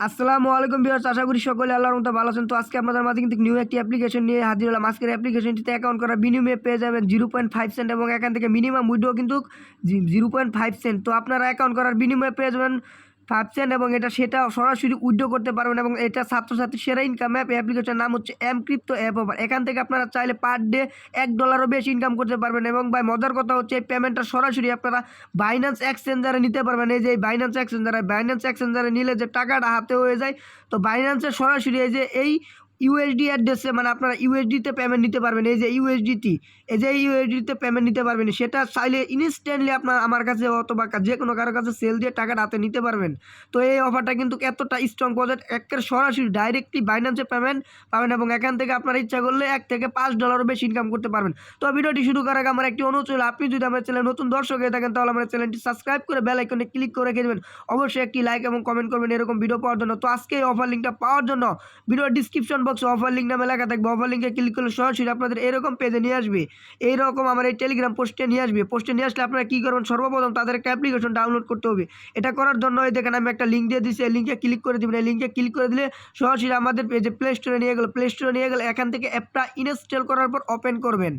আসসালামু আলাইকুম ভিউয়ার্স, আশা করি সকলে আল্লাহর মতো ভালো আছেন। তো আজকে আপনাদের মাঝে কিন্তু নিউ একটি অ্যাপ্লিকেশন নিয়ে হাজির হলাম। আজকের অ্যাপ্লিকেশনটিতে অ্যাকাউন্ট করার বিনিময়ে পেয়ে যাবেন 0.5 সেন্ট এবং এখান থেকে মিনিমাম উইথড্র কিন্তু 0.5 সেন্ট। তো আপনারা অ্যাকাউন্ট করার বিনিময়ে পেয়ে যাবেন 5 সেন্ট এবং সেটা সরাসরি উইথড্র করতে পারবেন এবং এটা ছাত্রছাত্রী সেরা ইনকাম অ্যাপ। অ্যাপ্লিকেশনের নাম হচ্ছে MCrypto অ্যাপ। এখান থেকে আপনারা চাইলে পার ডে $1 বেশি ইনকাম করতে পারবেন এবং ভাই মজার কথা হচ্ছে এই পেমেন্টটা সরাসরি আপনারা বাইন্যান্স এক্সচেঞ্জারে নিতে পারবেন। এই যে বাইন্যান্স এক্সচেঞ্জারে নিলে যে টাকাটা হাতে হয়ে যায়, তো বাইন্যান্সের সরাসরি এই যে এই ইউএসডি অ্যাড্রেসে মানে আপনারা ইউএসডিতে পেমেন্ট নিতে পারবেন। এই যে ইউএসডিতে পেমেন্ট নিতে পারবেন, সেটা চাইলে ইনস্ট্যান্টলি আপনার আমার কাছে অথবা যে কোনো কারোর কাছে সেল দিয়ে টাকাটা হাতে নিতে পারবেন। তো এই অফারটা কিন্তু এতটা স্ট্রং প্রজেক্ট, একের সরাসরি ডাইরেক্টলি বাইন্যান্সে পেমেন্ট পাবেন এবং এখান থেকে আপনার ইচ্ছা করলে $1 থেকে $5 বেশি ইনকাম করতে পারবেন। তো ভিডিওটি শুরু করার আগে আমার একটি অনুরোধ ছিল, আপনি যদি আমার চ্যানেল নতুন দর্শক হয়ে থাকেন তাহলে আমার চ্যানেলটি সাবস্ক্রাইব করে বেল আইকনে ক্লিক করে রেখে দেবেন। অবশ্যই একটি লাইক এবং কমেন্ট করবেন এরকম ভিডিও পাওয়ার জন্য। তো আজকে এই অফার লিঙ্কটা পাওয়ার জন্য ভিডিওর ডিসক্রিপশন বক্সে অফার লিঙ্ক নামে লেখা থাকবে। অফার লিঙ্কে ক্লিক করলে সরাসরি আপনাদের এরকম পেজে নিয়ে আসবে, এইরকম আমার এই টেলিগ্রাম পোস্টে নিয়ে আসবে। পোস্টে নিয়ে আসলে আপনারা কী করবেন, সর্বপ্রথম তাদের একটা অ্যাপ্লিকেশন ডাউনলোড করতে হবে। এটা করার জন্য এই দেখেন আমি একটা লিঙ্ক দিয়ে দিচ্ছি, এই লিঙ্কে ক্লিক করে দেবেন। এই লিঙ্কে ক্লিক করে দিলে সরাসরি আমাদের পেজে প্লে স্টোরে নিয়ে গেলে এখান থেকে অ্যাপটা ইনস্টল করার পর ওপেন করবেন।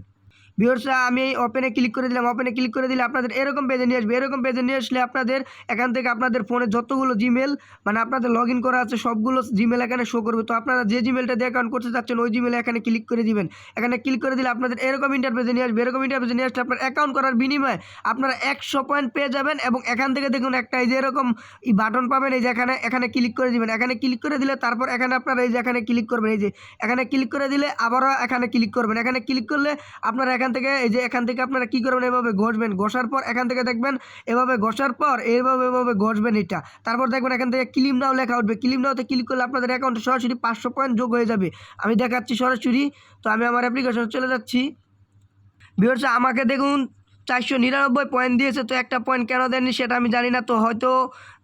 ভিউয়ার্স, আমি এই ওপেনে ক্লিক করে দিলাম। ওপেনে ক্লিক করে দিলে আপনাদের এরকম পেজে নিয়ে আসবে। এরকম পেজে নিয়ে আসলে আপনাদের এখান থেকে আপনাদের ফোনে যতগুলো জিমেল মানে আপনাদের লগ ইন করা আছে সবগুলো জিমেল এখানে শো করবে। তো আপনারা যে জিমেলটা দিয়ে অ্যাকাউন্ট করতে চাচ্ছেন ওই জিমেলে এখানে ক্লিক করে দিবেন। এখানে ক্লিক করে দিলে আপনাদের এরকম ইন্টারফেসে নিয়ে আসবে। এরকম ইন্টারফেসে নিয়ে আসলে আপনার অ্যাকাউন্ট করার বিনিময়ে আপনারা 100 পয়েন্ট পেয়ে যাবেন এবং এখান থেকে দেখুন একটা এই যে এরকম বাটন পাবেন, এই যে এখানে ক্লিক করে দিবেন। এখানে ক্লিক করে দিলে তারপর এখানে আপনারা এই যে এখানে ক্লিক করবেন। এই যে এখানে ক্লিক করে দিলে আবারও এখানে ক্লিক করবেন। এখানে ক্লিক করলে আপনারা এখান থেকে এই যে এখান থেকে আপনারা কী করবেন, এভাবে ঘষবেন। ঘষার পর এখান থেকে দেখবেন এভাবে ঘষার পর এভাবে ঘষবেন এটা। তারপর দেখবেন এখান থেকে ক্লেম নাও লেখা উঠবে। ক্লেম নাওতে ক্লিক করলে আপনাদের অ্যাকাউন্টে সরাসরি 500 পয়েন্ট যোগ হয়ে যাবে। আমি দেখাচ্ছি সরাসরি। তো আমি আমার অ্যাপ্লিকেশনে চলে যাচ্ছি। ভিউয়ার্স, আমাকে দেখুন 499 পয়েন্ট দিয়েছে। তো একটা পয়েন্ট কেন দেননি সেটা আমি জানি না। তো হয়তো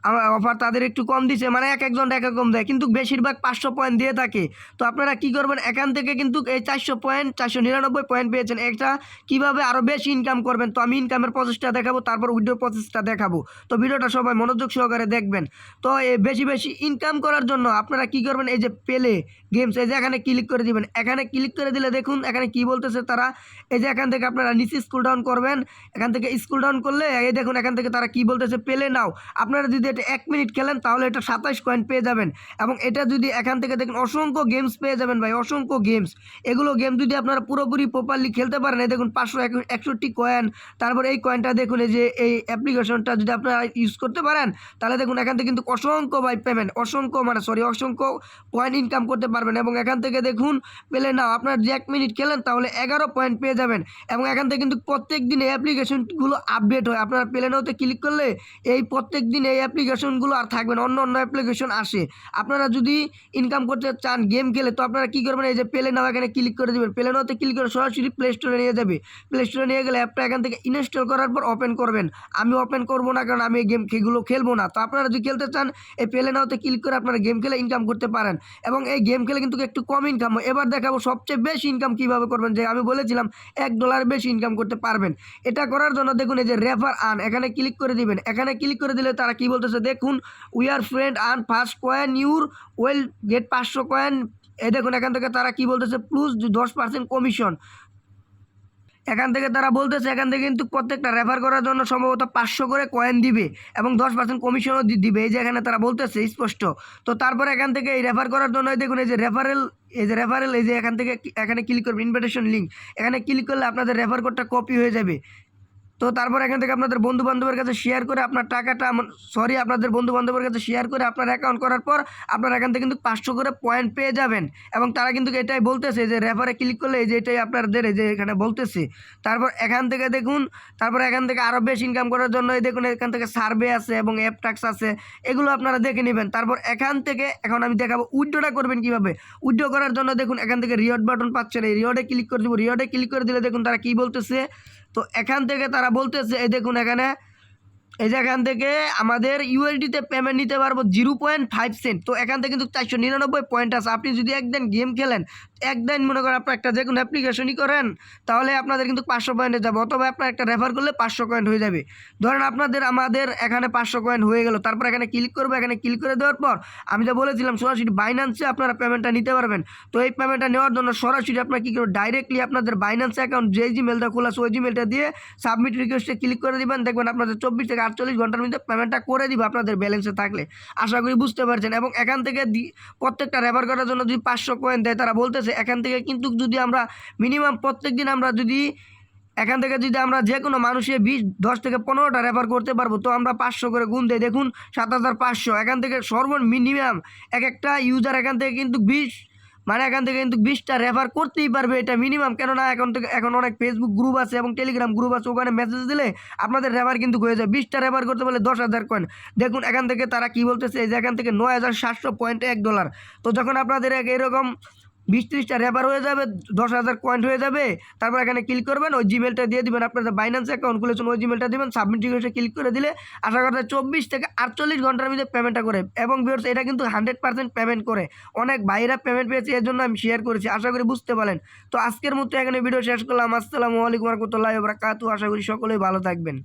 আমার অফার তাদের একটু কম দিছে, মানে এক একজন এক রকম দেয়, কিন্তু বেশিরভাগ 500 পয়েন্ট দিয়ে থাকে। তো আপনারা কী করবেন, এখান থেকে কিন্তু এই 499 পয়েন্ট পেয়েছেন, এটা কীভাবে আরও বেশি ইনকাম করবেন। তো আমি ইনকামের প্রসেসটা দেখাবো, তারপর উইথড্র প্রসেসটা দেখাবো। তো ভিডিওটা সবাই মনোযোগ সহকারে দেখবেন। তো এই বেশি ইনকাম করার জন্য আপনারা কী করবেন, এই যে পেলে গেমস, এই যে এখানে ক্লিক করে দিবেন। এখানে ক্লিক করে দিলে দেখুন এখানে কী বলতেছে তারা, এই যে এখান থেকে আপনারা নিচে স্ক্রল ডাউন করবেন। এখান থেকে স্ক্রল ডাউন করলে এই দেখুন এখান থেকে তারা কী বলতেছে, পেলে নাও। আপনারা যদি এটা 1 মিনিট খেলেন তাহলে এটা 27 কয়েন পেয়ে যাবেন এবং এটা যদি এখান থেকে দেখুন অসংখ্য গেমস পেয়ে যাবেন ভাই, অসংখ্য গেমস। এগুলো গেম যদি আপনারা পুরোপুরি প্রপারলি খেলতে পারেন, এই দেখুন 561 কয়েন। তারপর এই কয়েনটা দেখুন, এই যে এই অ্যাপ্লিকেশনটা যদি আপনারা ইউজ করতে পারেন তাহলে দেখুন এখান থেকে কিন্তু অসংখ্য ভাই পেমেন্ট, অসংখ্য পয়েন্ট ইনকাম করতে পারবেন এবং এখান থেকে দেখুন পেলে নাও, আপনার যে 1 মিনিট খেলেন তাহলে 11 পয়েন্ট পেয়ে যাবেন এবং এখান থেকে কিন্তু প্রত্যেক দিন এই অ্যাপ্লিকেশনগুলো আপডেট হয়। আপনারা পেলে নাওতে ক্লিক করলে এই প্রত্যেক দিন এই অ্যাপ্লিকেশনগুলো আর থাকবেন, অন্য অ্যাপ্লিকেশন আসে। আপনারা যদি ইনকাম করতে চান গেম খেলে, তো আপনারা কী করবেন, এই যে পেলে নাও এখানে ক্লিক করে দেবেন। পেলে নাওতে ক্লিক করে সরাসরি প্লে স্টোরে নিয়ে যাবে। প্লে স্টোরে নিয়ে গেলে অ্যাপটা এখান থেকে ইনস্টল করার পর ওপেন করবেন। আমি ওপেন করবো না, কারণ আমি এই গেমগুলো খেলবো না। তো আপনারা যদি খেলতে চান এই পেলে নাওতে ক্লিক করে আপনারা গেম খেলে ইনকাম করতে পারেন এবং এই গেম খেলে কিন্তু একটু কম ইনকাম হয়। এবার দেখাবো সবচেয়ে বেশি ইনকাম কীভাবে করবেন, যে আমি বলেছিলাম $1 বেশি ইনকাম করতে পারবেন। এটা করার জন্য দেখুন এই যে রেফার আর্ন, এখানে ক্লিক করে দিবেন। এখানে ক্লিক করে দিলে তারা কী বলতেছে দেখুন, we are friend earn first coin, your will get 500 coin. এই দেখুন এখান থেকে তারা কী বলতেছে, প্লাস 10% কমিশন। এখান থেকে তারা বলতেছে এখান থেকে কিন্তু প্রত্যেকটা রেফার করার জন্য সম্ভবত 500 করে কয়েন দিবে এবং 10% কমিশনও দিবে। এই যে এখানে তারা বলতেছে স্পষ্ট। তো তারপরে এখান থেকে এই রেফার করার জন্য দেখুন এই যে রেফারেল, এই যে এখান থেকে এখানে ক্লিক করবেন, ইনভিটেশন লিঙ্ক। এখানে ক্লিক করলে আপনাদের রেফার কোডটা কপি হয়ে যাবে। তো তারপর এখান থেকে আপনাদের বন্ধুবান্ধবের কাছে শেয়ার করে আপনার টাকাটা আপনাদের বন্ধুবান্ধবের কাছে শেয়ার করে আপনার অ্যাকাউন্ট করার পর আপনারা এখান থেকে কিন্তু 500 করে পয়েন্ট পেয়ে যাবেন এবং তারা কিন্তু এটাই বলতেছে যে রেফারে ক্লিক করলে এই যে এটাই আপনাদের এই যে এখানে বলতেছে। তারপর এখান থেকে দেখুন, তারপর এখান থেকে আরও বেশি ইনকাম করার জন্য এই দেখুন এখান থেকে সার্ভে আছে এবং অ্যাপ ট্যাক্স আছে, এগুলো আপনারা দেখে নেবেন। তারপর এখান থেকে এখন আমি দেখাবো উইথড্রটা করবেন কীভাবে। উইথড্র করার জন্য দেখুন এখান থেকে রিওয়ার্ড বাটন পাচ্ছেন, এই রিওয়ার্ডে ক্লিক করে দেবো। রিওয়ার্ডে ক্লিক করে দিলে দেখুন তারা কী বলতেছে। তো এখান থেকে তারা বলতেছে এই দেখুন এখানে এই যে এখান থেকে আমাদের ইউএসডিতে পেমেন্ট নিতে পারবো 0.5 সেন্ট। তো এখান থেকে কিন্তু 499 পয়েন্ট আছে। আপনি যদি একদিন গেম খেলেন একদিন মনে করেন আপনার একটা যে কোনো অ্যাপ্লিকেশনই করেন তাহলে আপনাদের কিন্তু 500 পয়েন্টে যাবে, অথবা আপনার একটা রেফার করলে 500 কয়েন হয়ে যাবে। ধরেন আমাদের এখানে 500 কয়েন হয়ে গেল, তারপর এখানে ক্লিক করবো, এখানে ক্লিক করে দেওয়ার পর আমি যা বলেছিলাম সরাসরি বাইন্যান্সে আপনারা পেমেন্টটা নিতে পারবেন। তো এই পেমেন্টটা নেওয়ার জন্য সরাসরি আপনার কী করবেন, ডাইরেক্টলি আপনাদের বাইন্যান্স অ্যাকাউন্ট যে জিমেলটা খোলা আছে ওই জিমেলটা দিয়ে সাবমিট রিকোয়েস্টে ক্লিক করে দিবেন, দেখবেন আপনাদের 24 থেকে 48 ঘন্টার মধ্যে পেমেন্টটা করে দিবে আপনাদের ব্যালেন্সে থাকলে। আশা করি বুঝতে পারছেন। এবং এখান থেকে প্রত্যেকটা রেফার করার জন্য যদি 500 কয়েন দেয়, তারা বলতেছে এখান থেকে কিন্তু যদি আমরা মিনিমাম প্রত্যেক দিন আমরা যদি এখান থেকে যদি আমরা যে কোনো মানুষের 10 থেকে 15টা রেফার করতে পারবো, তো আমরা 500 করে গুণ দেয়, দেখুন 7500। এখান থেকে সর্বনিম্ন এক একটা ইউজার এখান থেকে কিন্তু 20টা রেফার করতেই পারবে, এটা মিনিমাম। কেননা এখন অনেক ফেসবুক গ্রুপ আছে এবং টেলিগ্রাম গ্রুপ আছে, ওখানে মেসেজ দিলে আপনাদের রেফার কিন্তু হয়ে যায়। 20টা রেফার করতে পারলে 10,000 কয়েন। দেখুন এখান থেকে তারা কি বলতেছে, যে এখান থেকে $9,700.1। তো যখন আপনাদের এরকম 20-30টা রেফার হয়ে যাবে, 10,000 কয়েন হয়ে যাবে, তারপর এখানে ক্লিক করবেন, ওই জিমেলটা দিয়ে দিবেন, আপনাদের বাইন্যান্স অ্যাকাউন্ট খুলেছেন ওই জিমেলটা দিবেন, সাবমিট রিকোয়েস্টে ক্লিক করে দিলে আশা করা যায় 24 থেকে 48 ঘন্টার মধ্যে পেমেন্টটা করে। এবং ভিউয়ার্স এটা কিন্তু 100% পেমেন্ট করে। অনেক ভাইরা পেমেন্ট পেয়েছে, এর জন্য আমি শেয়ার করেছি, আশা করি বুঝতে পারলেন। তো আজকের মতো এখানে ভিডিও শেষ করলাম। আসসালামু আলাইকুম ওয়া রাহমাতুল্লাহি ওয়া বারাকাতুহু। আশা করি সকলেই ভালো থাকবেন।